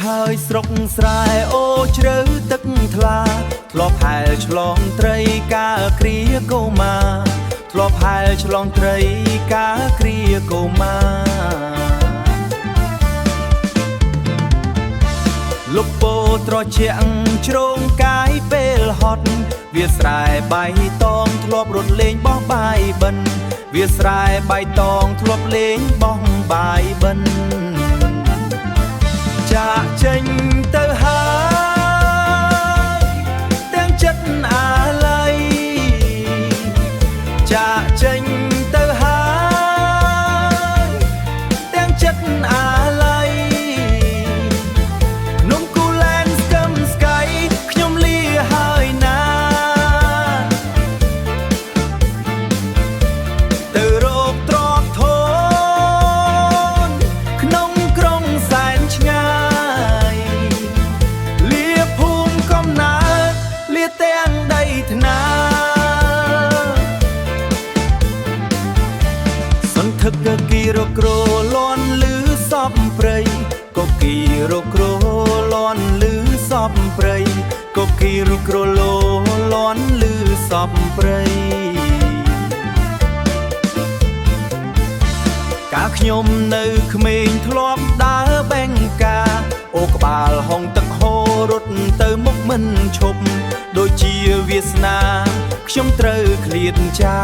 ហើយស្រុកស្រែអូជ្រៅទឹកថ្លាធ្លាប់ហែលឆ្លងត្រីកាគ្រាកូម៉ាធ្លាប់ហែលឆ្លងត្រីកាគ្រាកូម៉ាលុបពោត្រជាក់ជ្រងកាយពេលហត់វាស្រែបៃតងធ្លាប់រត់លេងបោះបាយបិណ្ឌវាស្រែបៃតងធ្លាប់លេងបោះបាយបិណ្ឌចាក់ចេញទៅហើយទាំងចិត្តអាល័យចាក់ចេញទៅហើយទាំងចិត្តអាល័យនំគូលែនស្គមស្កៃខ្ញុំលាហើយណាទៅរកត្រកធនក្នុងក្រុងសែនឆ្ងាយលាភូមិកំណើតលាទាំងដីថ្នាសន្ធឹកគីរក្រលន់លឺសពព្រៃក៏គីរក្រលន់លឺសពព្រៃក៏គីរក្រលន់លឺសពព្រៃកាលខ្ញុំនៅក្មេងធ្លាប់ដើរបេងកាអូក្បាលហងទឹកហូររត់ទៅមុខមិនឈប់ដូចជាវាសនាខ្ញុំត្រូវឃ្លាតចា